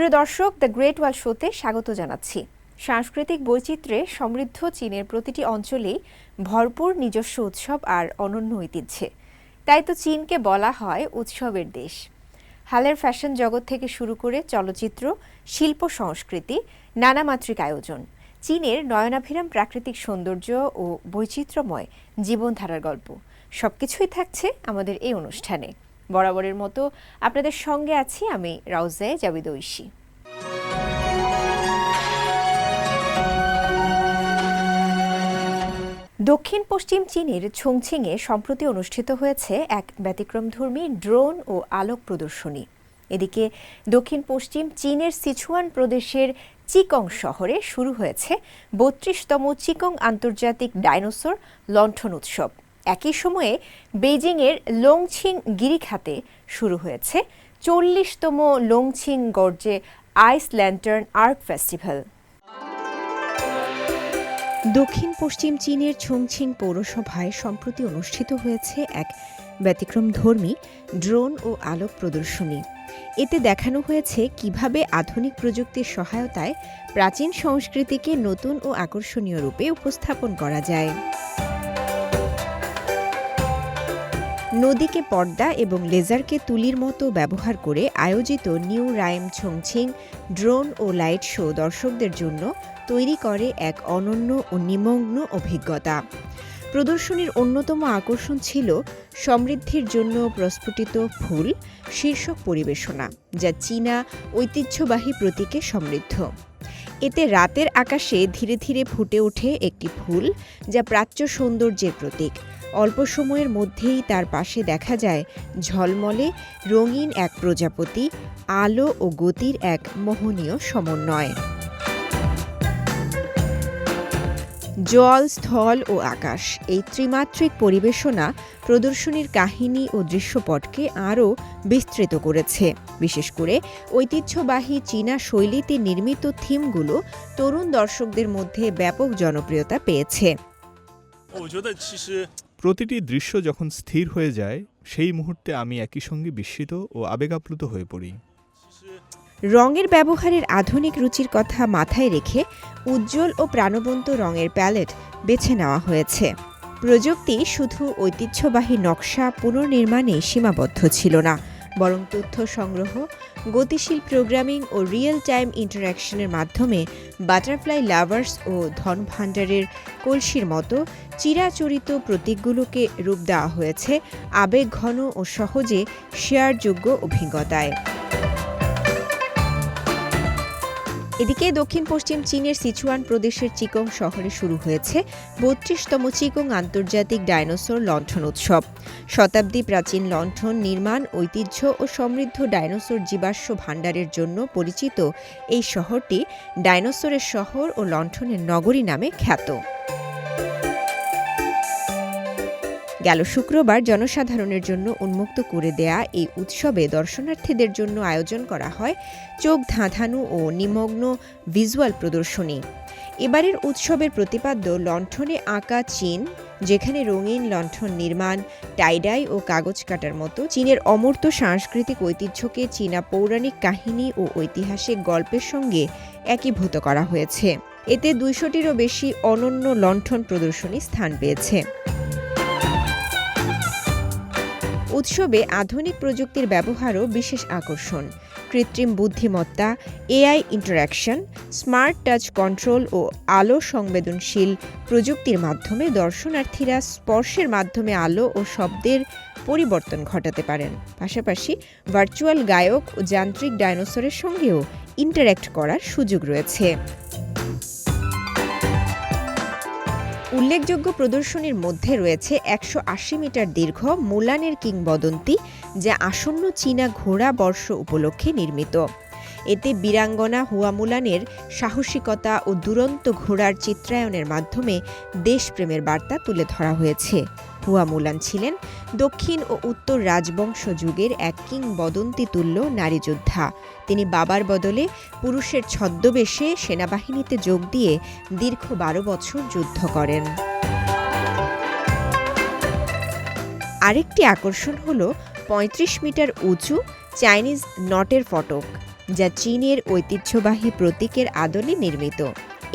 প্রিয় দর্শক, the great ওয়াল শোতে স্বাগত জানাচ্ছি। সাংস্কৃতিক বৈচিত্র্যে সমৃদ্ধ চীনের প্রতিটি অঞ্চলেই ভরপুর নিজস্ব উৎসব আর অনন্য ঐতিহ্যে। তাই তো চীনকে বলা হয় উৎসবের দেশ। হালের ফ্যাশন জগৎ থেকে শুরু করে চলচ্চিত্র, শিল্প, সংস্কৃতি, নানামাত্রিক আয়োজন, চীনের নয়নাভিরাম প্রাকৃতিক সৌন্দর্য ও বৈচিত্র্যময় জীবনধারার গল্প সবকিছুই থাকছে আমাদের এই অনুষ্ঠানে। বরাবরের মতো আপনাদের সঙ্গে আছি আমি রাউজায়ে জাবিদ ঐশী। দক্ষিণ পশ্চিম চীনের ছংছিংয়ে সম্প্রতি অনুষ্ঠিত হয়েছে এক ব্যতিক্রমধর্মী ড্রোন ও আলোক প্রদর্শনী। এদিকে দক্ষিণ পশ্চিম চীনের সিচুয়ান প্রদেশের চিকং শহরে শুরু হয়েছে ৩২তম চিকং আন্তর্জাতিক ডাইনোসর লণ্ঠন উৎসব। একই সময়ে বেইজিংয়ের লংছিং গিরিখাতে শুরু হয়েছে ৪০তম লংছিং গর্জে আইস ল্যান্টার্ন আর্ট ফেস্টিভ্যাল। দক্ষিণ পশ্চিম চীনের ছংছিং পৌরসভায় সম্প্রতি অনুষ্ঠিত হয়েছে এক ব্যতিক্রমধর্মী ড্রোন ও আলোক প্রদর্শনী। এতে দেখানো হয়েছে কিভাবে আধুনিক প্রযুক্তির সহায়তায় প্রাচীন সংস্কৃতিকে নতুন ও আকর্ষণীয় রূপে উপস্থাপন করা যায়। নদীকে পর্দা এবং লেজারকে তুলির মতো ব্যবহার করে আয়োজিত নিউ রাইম ছংছিং ড্রোন ও লাইট শো দর্শকদের জন্য তৈরি করে এক অনন্য ও নিমগ্ন অভিজ্ঞতা। প্রদর্শনীর অন্যতম আকর্ষণ ছিল সমৃদ্ধির জন্য প্রস্ফুটিত ফুল শীর্ষক পরিবেশনা, যা চীনা ঐতিহ্যবাহী প্রতীকে সমৃদ্ধ। এতে রাতের আকাশে ধীরে ধীরে ফুটে ওঠে একটি ফুল, যা প্রাচ্য সৌন্দর্যের প্রতীক। অল্প সময়ের মধ্যেই তার পাশে দেখা যায় ঝলমলে রঙিন এক প্রজাপতি, আলো ও গতির এক মোহনীয় সমন্বয়। জল, স্থল ও আকাশ, এই ত্রিমাত্রিক পরিবেশনা প্রদর্শনীর কাহিনী ও দৃশ্যপটকে আরও বিস্তৃত করেছে। বিশেষ করে ঐতিহ্যবাহী চীনা শৈলীতে নির্মিত থিমগুলো তরুণ দর্শকদের মধ্যে ব্যাপক জনপ্রিয়তা পেয়েছে। প্রতিটি দৃশ্য যখন স্থির হয়ে যায়, সেই মুহূর্তে আমি একই সঙ্গে বিস্মিত ও আবেগাপ্লুত হয়ে পড়ি। রঙের ব্যবহারের আধুনিক রুচির কথা মাথায় রেখে উজ্জ্বল ও প্রাণবন্ত রঙের প্যালেট বেছে নেওয়া হয়েছে। প্রযুক্তি শুধু ঐতিহ্যবাহী নকশা পুনর্নির্মাণে সীমাবদ্ধ ছিল না, বরং তথ্য সংগ্রহ, গতিশীল প্রোগ্রামিং ও রিয়েল টাইম ইন্টারঅ্যাকশনের মাধ্যমে বাটারফ্লাই লাভার্স ও ধনভাণ্ডারের কলসির মতো চিরাচরিত প্রতীকগুলোকে রূপ দেওয়া হয়েছে আবেগঘন ও সহজে শেয়ারযোগ্য অভিজ্ঞতায়। এদিকে দক্ষিণ পশ্চিম চীনের সিচুয়ান প্রদেশের চিকং শহরে শুরু হয়েছে ৩২তম চিকং আন্তর্জাতিক ডাইনোসর লণ্ঠন উৎসব। শতাব্দী প্রাচীন লণ্ঠন নির্মাণ ঐতিহ্য ও সমৃদ্ধ ডাইনোসর জীবাশ্ম ভাণ্ডারের জন্য পরিচিত এই শহরটি ডাইনোসরের শহর ও লণ্ঠনের নগরী নামে খ্যাত। গেল শুক্রবার জনসাধারণের জন্য উন্মুক্ত করে দেয়া এই উৎসবে দর্শনার্থীদের জন্য আয়োজন করা হয় চোখ ধাঁধানো ও নিমগ্ন ভিজুয়াল প্রদর্শনী। এবারের উৎসবের প্রতিপাদ্য লণ্ঠনে আঁকা চীন, যেখানে রঙিন লণ্ঠন নির্মাণ, টাইডাই ও কাগজ কাটার মতো চীনের অমূর্ত সাংস্কৃতিক ঐতিহ্যকে চীনা পৌরাণিক কাহিনী ও ঐতিহাসিক গল্পের সঙ্গে একীভূত করা হয়েছে। এতে ২০০টিরও বেশি অনন্য লণ্ঠন প্রদর্শনী স্থান পেয়েছে। উৎসবে আধুনিক প্রযুক্তির ব্যবহারও বিশেষ আকর্ষণ। কৃত্রিম বুদ্ধিমত্তা, AI interaction, smart touch control ও আলো সংবেদনশীল প্রযুক্তির মাধ্যমে দর্শনার্থীরা স্পর্শের মাধ্যমে আলো ও শব্দের পরিবর্তন ঘটাতে পারেন। পাশাপাশি ভার্চুয়াল গায়ক ও যান্ত্রিক ডাইনোসরের সঙ্গেও ইন্টারঅ্যাক্ট করার সুযোগ রয়েছে। উল্লেখযোগ্য প্রদর্শনীর মধ্যে রয়েছে ১৮০ মিটার দীর্ঘ মুলানের কিংবদন্তি, যা আসন্ন চীনা ঘোড়া বর্ষ উপলক্ষে নির্মিত। এতে বীরাঙ্গনা হুয়া মুলানের সাহসিকতা ও দুরন্ত ঘোড়ার চিত্রায়নের মাধ্যমে দেশপ্রেমের বার্তা তুলে ধরা হয়েছে। হুয়া মুলান ছিলেন দক্ষিণ ও উত্তর রাজবংশ যুগের এক কিংবদন্তি তুল্য নারী যোদ্ধা। তিনি বাবার বদলে পুরুষের ছদ্মবেশে সেনাবাহিনীতে যোগ দিয়ে দীর্ঘ ১২ বছর যুদ্ধ করেন। আরেকটি আকর্ষণ হল ৩৫ মিটার উঁচু চাইনিজ নটের ফটক। যা চীনের ঐতিহ্যবাহী প্রতীকের আদলে নির্মিত।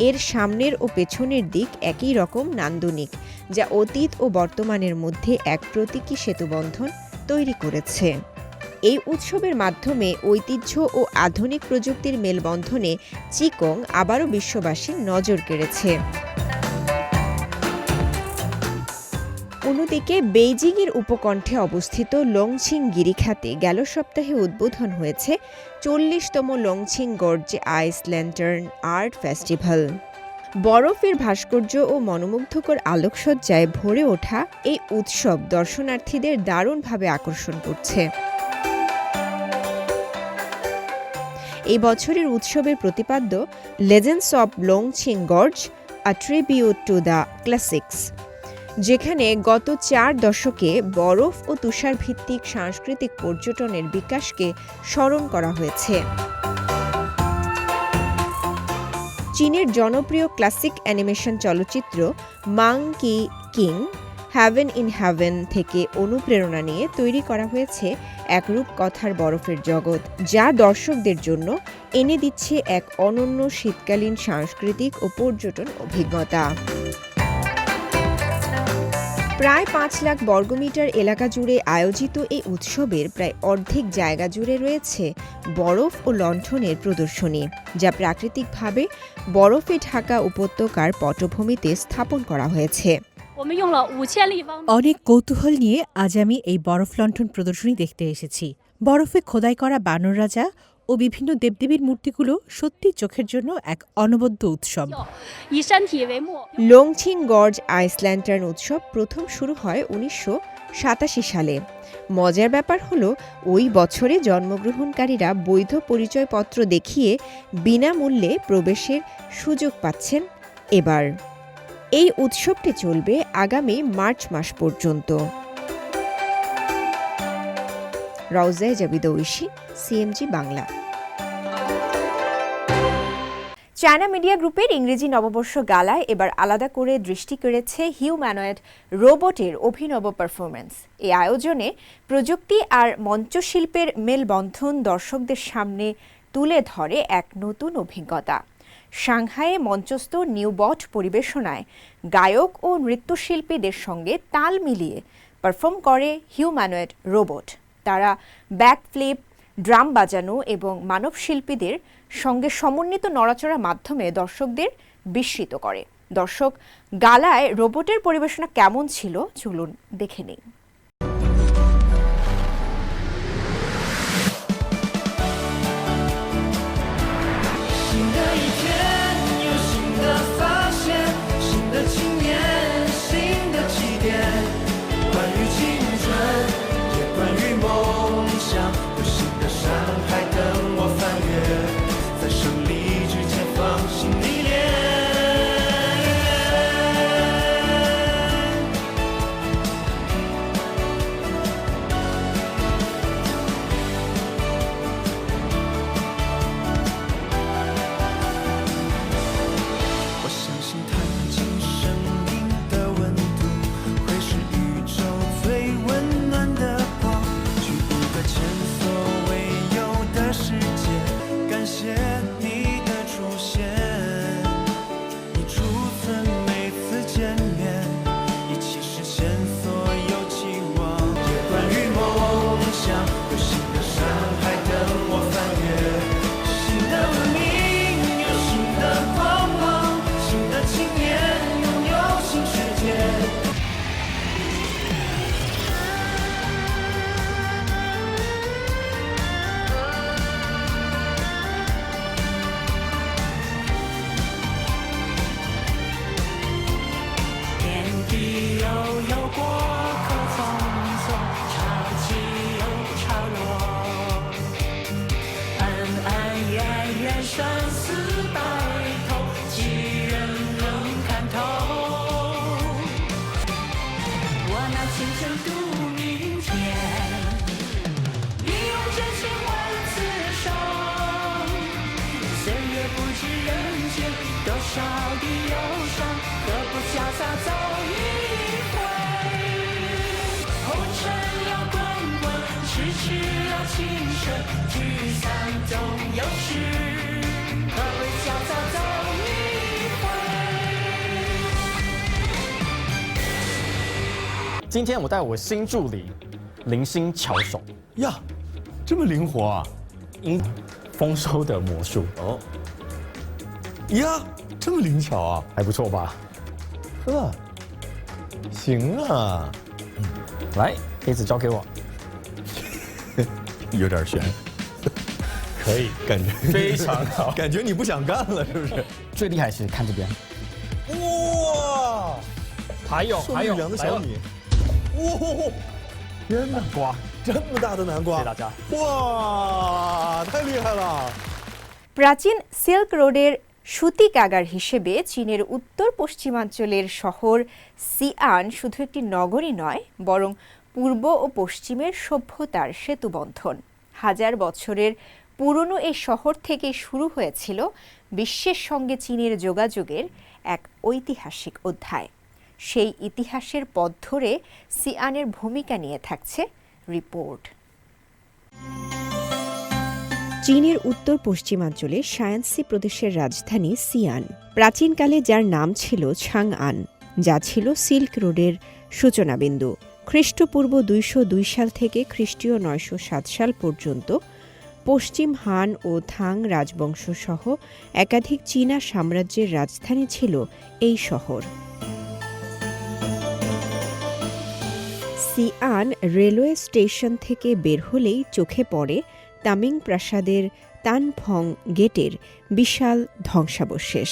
এর সামনের ও পেছনের দিক একই রকম নান্দনিক, যা অতীত ও বর্তমানের মধ্যে এক প্রতীকী সেতুবন্ধন তৈরি করেছে। এই উৎসবের মাধ্যমে ঐতিহ্য ও আধুনিক প্রযুক্তির মেলবন্ধনে চিকং আবারও বিশ্ববাসীর নজর কেড়েছে। অন্যদিকে বেইজিংয়ের উপকণ্ঠে অবস্থিত লংছিং গিরিখাতে গেল সপ্তাহে উদ্বোধন হয়েছে 40তম লংছিং গর্জে আইস ল্যান্টার্ন আর্ট ফেস্টিভ্যাল। বরফের ভাস্কর্য ও মনোমুগ্ধকর আলোকসজ্জায় ভরে ওঠা এই উৎসব দর্শনার্থীদের দারুণভাবে আকর্ষণ করছে। এই বছরের উৎসবের প্রতিপাদ্য legends of Longsing gorge, a tribute to the classics, যেখানে গত 4 দশকে বরফ ও তুষার ভিত্তিক সাংস্কৃতিক পর্যটনের বিকাশকে স্মরণ করা হয়েছে। চীনের জনপ্রিয় ক্লাসিক অ্যানিমেশন চলচ্চিত্র monkey king heaven in heaven থেকে অনুপ্রেরণা নিয়ে তৈরি করা হয়েছে এক রূপকথার বরফের জগৎ, যা দর্শকদের জন্য এনে দিচ্ছে এক অনন্য শীতকালীন সাংস্কৃতিক ও পর্যটন অভিজ্ঞতা। প্রায় 5 লাখ বর্গমিটার এলাকা জুড়ে আয়োজিত এই উৎসবের প্রায় অর্ধেক জায়গা জুড়ে রয়েছে বরফ ও লণ্ঠনের প্রদর্শনী, যা প্রাকৃতিকভাবে বরফে ঢাকা উপত্যকার পটভূমিতে স্থাপন করা হয়েছে। অনেক কৌতূহল নিয়ে আজ আমি এই বরফ লণ্ঠন প্রদর্শনী দেখতে এসেছি। বরফে খোদাই করা বানর রাজা ও বিভিন্ন দেবদেবীর মূর্তিগুলো সত্যি চোখের জন্য এক অনবদ্য উৎসব। লংছিং গর্জ আইস ল্যান্টার্ন উৎসব প্রথম শুরু হয় 1987 সালে। মজার ব্যাপার হলো, ওই বছরে জন্মগ্রহণকারীরা বৈধ পরিচয়পত্র দেখিয়ে বিনামূল্যে প্রবেশের সুযোগ পাচ্ছেন এবার। এই উৎসবটি চলবে আগামী মার্চ মাস পর্যন্ত। রাউজায় Jabida Oishi, CMG Bangla. China media গ্রুপের ইংরেজি নববর্ষ গালায় এবার আলাদা করে দৃষ্টি কেড়েছে হিউম্যানয়েড রোবটের অভিনব পারফরম্যান্স। এই আয়োজনে প্রযুক্তি আর মঞ্চশিল্পের মেলবন্ধন দর্শকদের সামনে তুলে ধরে এক নতুন অভিজ্ঞতা। সাংহাইয়ে মঞ্চস্থ নিউবট পরিবেশনায় গায়ক ও নৃত্যশিল্পীদের সঙ্গে তাল মিলিয়ে পারফর্ম করে হিউম্যানয়েড রোবট। তারা ব্যাকফ্লিপ, ড্রাম বাজানো এবং মানব শিল্পীদের সঙ্গে সমন্বিত নড়াচড়ার মাধ্যমে দর্শকদের বিস্মিত করে। দর্শক গালায় রোবটের পরিবেশনা কেমন ছিল চলুন দেখে নিন।青春聚散总有时，和微笑走走一回。今天我带我新助理零星巧手呀，这么灵活啊！因丰收的魔术哦，呀，这么灵巧啊！还不错吧？呵，行啊，来，杯子交给我，有点悬，可以，感觉非常好。感觉你不想干了，是不是？最厉害是看这边，哇，还有受力量的小米，哇，天哪，瓜，这么大的南瓜，谢谢大家。哇，太厉害了！ প্রাচীন সিল্ক রোডের সুতি কাগার হিসেবে চীনের উত্তর পশ্চিমাঞ্চলের শহর সিআন শুধু একটি নগরী নয়, বরং পূর্ব ও পশ্চিমের সভ্যতার সেতুবন্ধন। হাজার বছরের পুরনো এই শহর থেকে শুরু হয়েছিল বিশ্বের সঙ্গে চীনের যোগাযোগের এক ঐতিহাসিক অধ্যায়। সেই ইতিহাসের পথ ধরে সিআনের ভূমিকা নিয়ে থাকছে রিপোর্ট। চীনের উত্তর পশ্চিমাঞ্চলে শায়ানসি প্রদেশের রাজধানী সিয়ান, প্রাচীনকালে যার নাম ছিল ছাংআন, যা ছিল সিল্ক রোডের সূচনাবিন্দু। খ্রিস্টপূর্ব 202 সাল থেকে খ্রিস্টীয় 907 সাল পর্যন্ত পশ্চিম হান ও থাং রাজবংশ সহ একাধিক চীনা সাম্রাজ্যের রাজধানী ছিল এই শহর। সিআন রেলওয়ে স্টেশন থেকে বের হলেই চোখে পড়ে তামিং প্রাসাদের তানফং গেটের বিশাল ধ্বংসাবশেষ।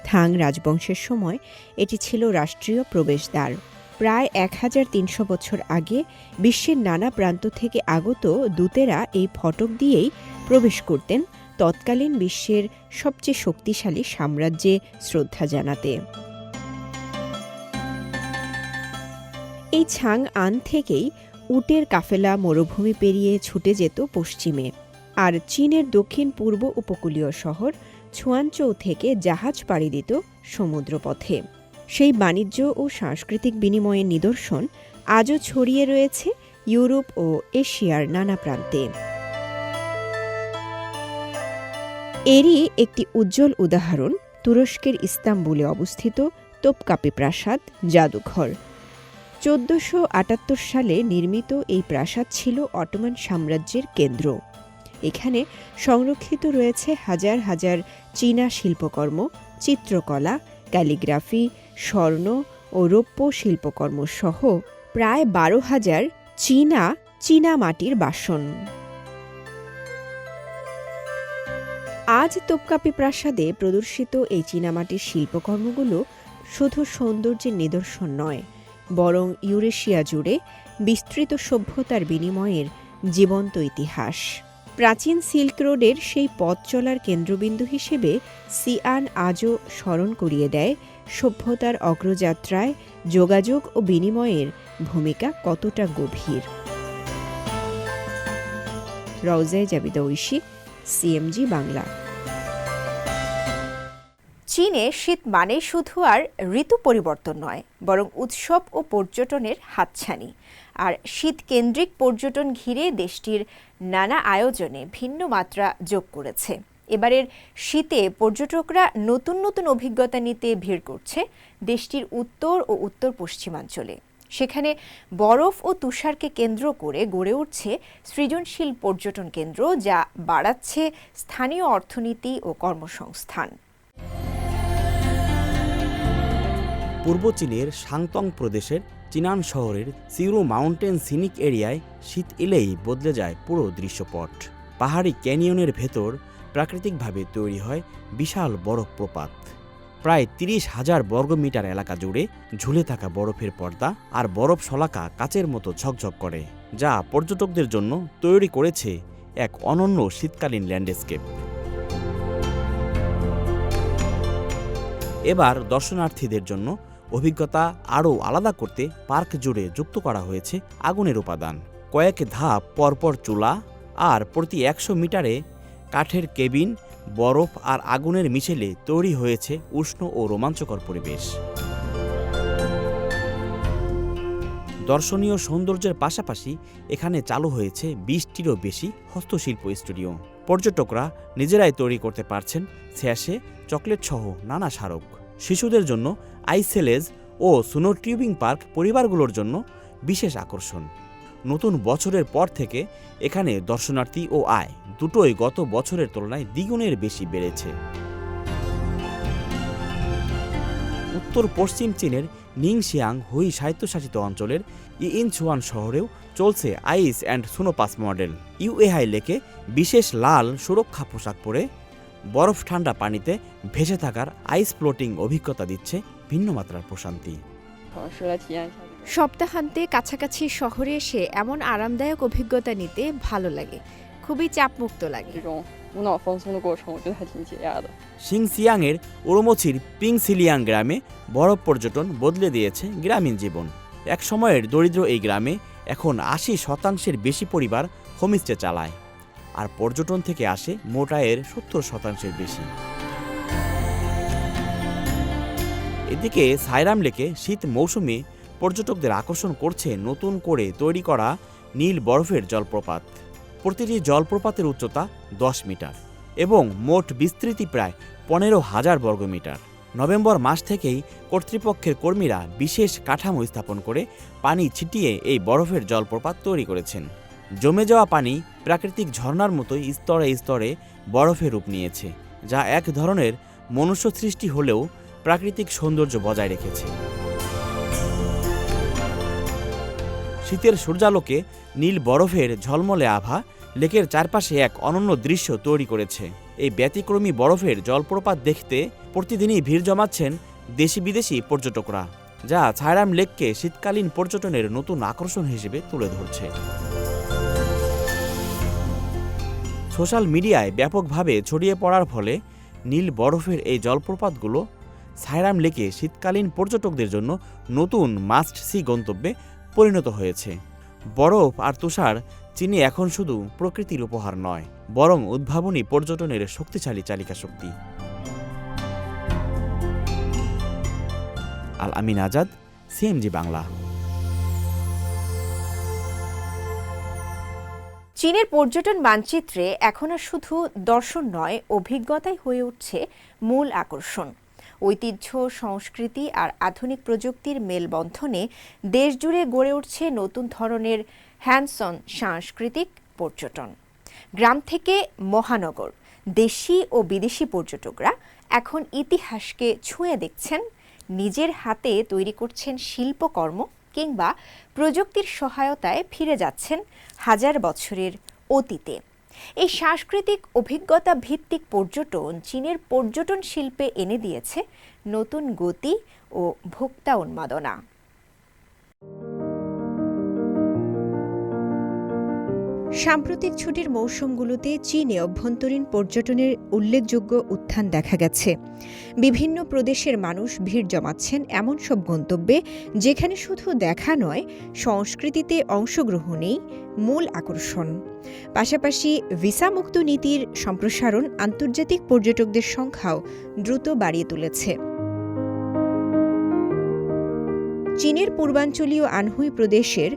থাং রাজবংশের সময় এটি ছিল রাষ্ট্রীয় প্রবেশদ্বার। প্রায় 1300 বছর আগে বিশ্বের নানা প্রান্ত থেকে আগত দূতেরা এই ফটক দিয়েই প্রবেশ করতেন তৎকালীন বিশ্বের সবচেয়ে শক্তিশালী সাম্রাজ্যে শ্রদ্ধা জানাতে। এই ছাংআন থেকেই উটের কাফেলা মরুভূমি পেরিয়ে ছুটে যেত পশ্চিমে, আর চীনের দক্ষিণ পূর্ব উপকূলীয় শহর ছুয়ানচৌ থেকে জাহাজ পাড়ি দিত সমুদ্রপথে। সেই বাণিজ্য ও সাংস্কৃতিক বিনিময়ের নিদর্শন আজও ছড়িয়ে রয়েছে ইউরোপ ও এশিয়ার নানা প্রান্তে। এরই একটি উজ্জ্বল উদাহরণ তুরস্কের ইস্তাম্বুলে অবস্থিত তোপকাপি প্রাসাদ জাদুঘর। 1478 সালে নির্মিত এই প্রাসাদ ছিল অটোমান সাম্রাজ্যের কেন্দ্র। এখানে সংরক্ষিত রয়েছে হাজার হাজার চীনা শিল্পকর্ম, চিত্রকলা, ক্যালিগ্রাফি, স্বর্ণ ও রৌপ্য শিল্পকর্ম সহ প্রায় 12,000 চীনা মাটির বাসন। আজ তোপকাপি প্রাসাদে প্রদর্শিত এই চীনামাটির শিল্পকর্মগুলো শুধু সৌন্দর্যের নিদর্শন নয়, বরং ইউরেশিয়া জুড়ে বিস্তৃত সভ্যতার বিনিময়ের জীবন্ত ইতিহাস। প্রাচীন সিল্ক রোডের সেই পথ চলার কেন্দ্রবিন্দু হিসেবে সিআন আজও স্মরণ করিয়ে দেয় সভ্যতার অগ্রযাত্রায় যোগাযোগ ও বিনিময়ের ভূমিকা কতটা গভীর। রওজায়ে জাবিদা ঐশী, সিএমজি বাংলা। চীনে শীত মানে শুধু আর ঋতু পরিবর্তন নয়, বরং উৎসব ও পর্যটনের হাতছানি। আর শীত কেন্দ্রিক পর্যটন ঘিরে দেশটির নানা আয়োজনে ভিন্ন মাত্রা যোগ করেছে। এবারের শীতে পর্যটকরা নতুন নতুন অভিজ্ঞতা নিতে ভিড় করছে দেশটির উত্তর ও উত্তর পশ্চিমাঞ্চলে। সেখানে বরফ ও তুষারকে কেন্দ্র করে গড়ে উঠছে সৃজনশীল পর্যটন কেন্দ্র, যা বাড়াচ্ছে স্থানীয় অর্থনীতি ও কর্মসংস্থান। পূর্ব চীনের শাংতং প্রদেশের চিনান শহরের সিউরু মাউন্টেন সিনিক এরিয়ায় শীত এলেই বদলে যায় পুরো দৃশ্যপট। পাহাড়ি ক্যানিয়নের ভেতর প্রাকৃতিকভাবে তৈরি হয় বিশাল বরফ প্রপাত। প্রায় 30,000 বর্গমিটার এলাকা জুড়ে ঝুলে থাকা বরফের পর্দা আর বরফ শলাকা কাচের মতো ঝকঝক করে, যা পর্যটকদের জন্য তৈরি করেছে এক অনন্য শীতকালীন ল্যান্ডস্কেপ। এবার দর্শনার্থীদের জন্য অভিজ্ঞতা আরও আলাদা করতে পার্ক জুড়ে যুক্ত করা হয়েছে আগুনের উপাদান। কয়েক ধাপ পরপর চুলা আর প্রতি 100 মিটারে কাঠের কেবিন, বরফ আর আগুনের মিশেলে তৈরি হয়েছে উষ্ণ ও রোমাঞ্চকর পরিবেশ। দর্শনীয় সৌন্দর্যের পাশাপাশি এখানে চালু হয়েছে 20টিরও বেশি হস্তশিল্প স্টুডিও। পর্যটকরা নিজেরাই তৈরি করতে পারছেন স্যাশে, চকলেট সহ নানা স্মারক। শিশুদের জন্য আইসেলেজ ও স্নো টিউবিং পার্ক পরিবারগুলোর জন্য বিশেষ আকর্ষণ। নতুন বছরের পর থেকে এখানে দর্শনার্থী ও আয় দুটোই গত বছরের তুলনায় দ্বিগুণের বেশি বেড়েছে। উত্তর পশ্চিম চীনের নিংশিয়াং হুই স্বায়ত্তশাসিত অঞ্চলের ইনচুয়ান শহরেও চলছে আইস অ্যান্ড স্নোপাস মডেল। ইউএহাই লেকে বিশেষ লাল সুরক্ষা পোশাক পরে বরফ ঠান্ডা পানিতে ভেসে থাকার আইস ফ্লোটিং অভিজ্ঞতা দিচ্ছে ভিন্ন মাত্রার প্রশান্তি। সপ্তাহান্তে কাছাকাছি শহরে এসে এমন আরামদায়ক অভিজ্ঞতা নিতে ভালো লাগে, খুবই চাপমুক্ত লাগে। 这种无脑放松的过程，我觉得还挺解压的。 সিংসিয়াংয়ের ওরমোচির পিংসিলিয়াং গ্রামে বরফ পর্যটন বদলে দিয়েছে গ্রামীণ জীবন। এক সময়ের দরিদ্র এই গ্রামে এখন ৮০% বেশি পরিবার হোমস্টে চালায়, আর পর্যটন থেকে আসে মোট আয়ের ৭০% বেশি। এদিকে সাইরাম লেকে শীত মৌসুমে পর্যটকদের আকর্ষণ করছে নতুন করে তৈরি করা নীল বরফের জলপ্রপাত। প্রতিটি জলপ্রপাতের উচ্চতা ১০ মিটার এবং মোট বিস্তৃতি প্রায় ১৫,০০০ বর্গমিটার। নভেম্বর মাস থেকেই কর্তৃপক্ষের কর্মীরা বিশেষ কাঠামো স্থাপন করে পানি ছিটিয়ে এই বরফের জলপ্রপাত তৈরি করেছেন। জমে যাওয়া পানি প্রাকৃতিক ঝর্ণার মতোই স্তরে স্তরে বরফে রূপ নিয়েছে, যা এক ধরনের মনুষ্য সৃষ্টি হলেও প্রাকৃতিক সৌন্দর্য বজায় রেখেছে। শীতের সূর্যালোকে নীল বরফের ঝলমলে আভা লেকের চারপাশে এক অনন্য দৃশ্য তৈরি করেছে। এই ব্যতিক্রমী বরফের জলপ্রপাত দেখতে প্রতিদিনই ভিড় জমাচ্ছেন দেশি বিদেশি পর্যটকরা, যা সাইরাম লেককে শীতকালীন পর্যটনের নতুন আকর্ষণ হিসেবে তুলে ধরছে। সোশ্যাল মিডিয়ায় ব্যাপকভাবে ছড়িয়ে পড়ার ফলে নীল বরফের এই জলপ্রপাতগুলো সাইরাম লেকে শীতকালীন পর্যটকদের জন্য নতুন মাস্ট সি গন্তব্যে পরিণত হয়েছে। বরফ আর তুষার চীনে এখন শুধু প্রকৃতির উপহার নয়, বরং উদ্ভাবনী পর্যটনের শক্তিশালী চালিকা শক্তি। আল আমিন আজাদ, সিএমজি বাংলা। চীনের পর্যটন মানচিত্রে এখন আর শুধু দর্শন নয়, অভিজ্ঞতাই হয়ে উঠছে মূল আকর্ষণ। ঐতিহ্য, সংস্কৃতি আর আধুনিক প্রযুক্তির মেলবন্ধনে দেশজুড়ে গড়ে উঠছে নতুন ধরনের হ্যান্ডস-অন সাংস্কৃতিক পর্যটন। গ্রাম থেকে মহানগর, দেশি ও বিদেশি পর্যটকরা এখন ইতিহাসকে ছুঁয়ে দেখছেন, নিজের হাতে তৈরি করছেন শিল্পকর্ম কিংবা প্রযুক্তির সহায়তায় ফিরে যাচ্ছেন হাজার বছরের অতীতে। এই সাংস্কৃতিক অভিজ্ঞতা ভিত্তিক পর্যটন চীনের পর্যটন শিল্পে এনে দিয়েছে নতুন গতি ও ভোক্তা উন্মাদনা। সাম্প্রতিক ছুটির মৌসুমগুলোতে চীনে অভ্যন্তরীণ পর্যটনের উল্লেখযোগ্য উত্থান দেখা গেছে। বিভিন্ন প্রদেশের মানুষ ভিড় জমাচ্ছেন এমন সব গন্তব্যে যেখানে শুধু দেখা নয়, সংস্কৃতিতে অংশগ্রহণেই মূল আকর্ষণ। পাশাপাশি ভিসামুক্ত নীতির সম্প্রসারণ আন্তর্জাতিক পর্যটকদের সংখ্যাও দ্রুত বাড়িয়ে তুলেছে। চীনের পূর্বাঞ্চলীয় আনহুই প্রদেশের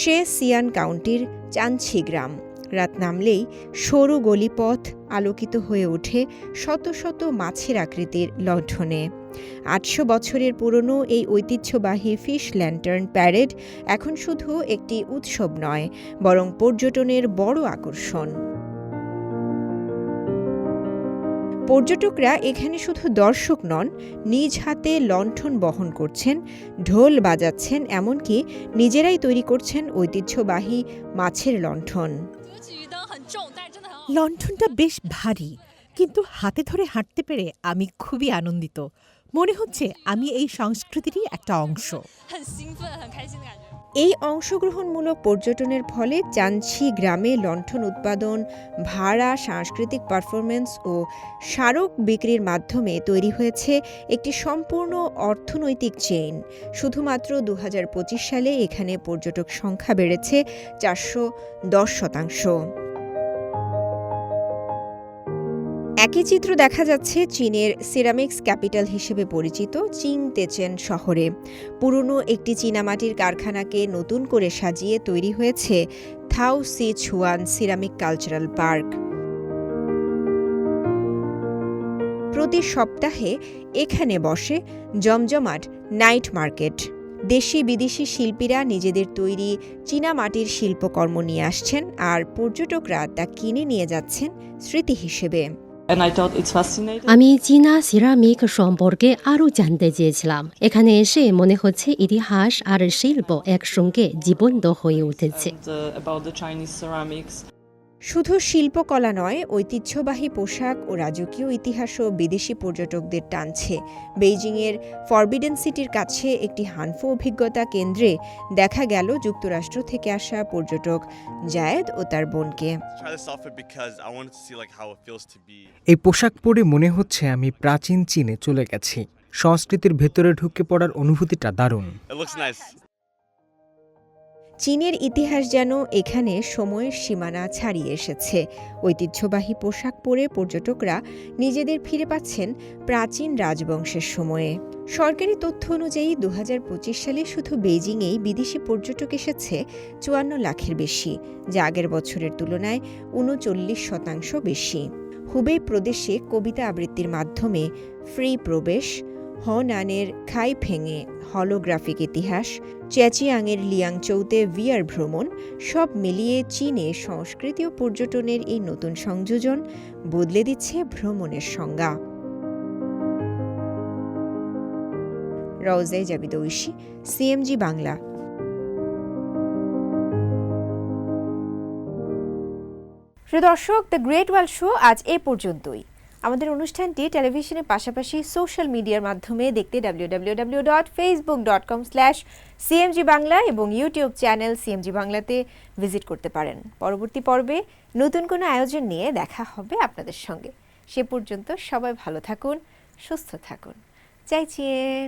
শেসিয়ান কাউন্টির চানছি গ্রাম রাত নামলেই সরু গলিপথ আলোকিত হয়ে ওঠে শত শত মাছের আকৃতির লণ্ঠনে। ৮০০ বছরের পুরনো এই ঐতিহ্যবাহী ফিশ ল্যান্টার্ন প্যারেড এখন শুধু একটি উৎসব নয়, বরং পর্যটনের বড় আকর্ষণ। পর্যটকরা এখানে শুধু দর্শক নন, নিজ হাতে লণ্ঠন বহন করছেন, ঢোল বাজাচ্ছেন, এমনকি নিজেরাই তৈরি করছেন ঐতিহ্যবাহী মাছের লণ্ঠন। লণ্ঠনটা বেশ ভারী, কিন্তু হাতে ধরে হাঁটতে পেরে আমি খুবই আনন্দিত। মনে হচ্ছে আমি এই সংস্কৃতিরই একটা অংশ। এই অংশগ্রহণমূলক পর্যটনের ফলে চানছি গ্রামে লণ্ঠন উৎপাদন, ভাড়া, সাংস্কৃতিক পারফরমেন্স ও স্মারক বিক্রির মাধ্যমে তৈরি হয়েছে একটি সম্পূর্ণ অর্থনৈতিক চেইন। শুধুমাত্র ২০২৫ সালে এখানে পর্যটক সংখ্যা বেড়েছে ৪১০%। একই চিত্র দেখা যাচ্ছে চীনের সিরামিক্স ক্যাপিটাল হিসেবে পরিচিত চিংতেচেন শহরে। পুরনো একটি চীনামাটির কারখানাকে নতুন করে সাজিয়ে তৈরি হয়েছে থাও সিচুয়ান সিরামিক কালচারাল পার্ক। প্রতি সপ্তাহে এখানে বসে জমজমাট নাইট মার্কেট। দেশি বিদেশি শিল্পীরা নিজেদের তৈরি চীনামাটির শিল্পকর্ম নিয়ে আসছেন, আর পর্যটকরা তা কিনে নিয়ে যাচ্ছেন স্মৃতি হিসেবে। আমি চীনা সিরামিক সম্পর্কে আরও জানতে চেয়েছিলাম। এখানে এসে মনে হচ্ছে ইতিহাস আর শিল্প একসঙ্গে জীবন্ত হয়ে উঠেছে। শুধু শিল্পকলা নয়, ঐতিহ্যবাহী পোশাক ও রাজকীয় ইতিহাসও বিদেশি পর্যটকদের টানছে। বেইজিংয়ের ফরবিডেন সিটির কাছে একটি হানফু অভিজ্ঞতা কেন্দ্রে দেখা গেল যুক্তরাষ্ট্র থেকে আসা পর্যটক জায়েদ ও তার বোনকে। এই পোশাক পরে মনে হচ্ছে আমি প্রাচীন চীনে চলে গেছি। সংস্কৃতির ভেতরে ঢুকে পড়ার অনুভূতিটা দারুণ। চীনের ইতিহাস যেন এখানে সময়ের সীমানা ছাড়িয়ে এসেছে। ঐতিহ্যবাহী পোশাক পরে পর্যটকরা নিজেদের ফিরে পাচ্ছেন প্রাচীন রাজবংশের সময়ে। সরকারি তথ্য অনুযায়ী 2025 সালে শুধু বেইজিংয়েই বিদেশি পর্যটক এসেছে 54 লাখের বেশি, যা আগের বছরের তুলনায় 39% বেশি। হুবেই প্রদেশে কবিতা আবৃত্তির মাধ্যমে ফ্রি প্রবেশ, হনানের খাইফেংয়ে হলোগ্রাফিক ইতিহাস, চ্যাচিয়াংয়ের লিয়াংচৌতে ভিআর ভ্রমণ, সব মিলিয়ে চীনে সংস্কৃতি ও পর্যটনের এই নতুন সংযোজন বদলে দিচ্ছে ভ্রমণের সংজ্ঞা। রওজায়ে জাবিদ ঐশী, সিএমজি বাংলা। প্রিয় দর্শক, দ্য গ্রেট ওয়ার্ল্ড শো আজ এ পর্যন্তই। আমাদের অনুষ্ঠানটি টেলিভিশনের পাশাপাশি সোশ্যাল মিডিয়ার মাধ্যমে দেখতে www.facebook.com/cmg বাংলা এবং ইউটিউব চ্যানেল সিএমজি বাংলাতে ভিজিট করতে পারেন। পরবর্তী পর্বে নতুন কোনো আয়োজন নিয়ে দেখা হবে আপনাদের সঙ্গে। সে পর্যন্ত সবাই ভালো থাকুন, সুস্থ থাকুন। চাইছেন।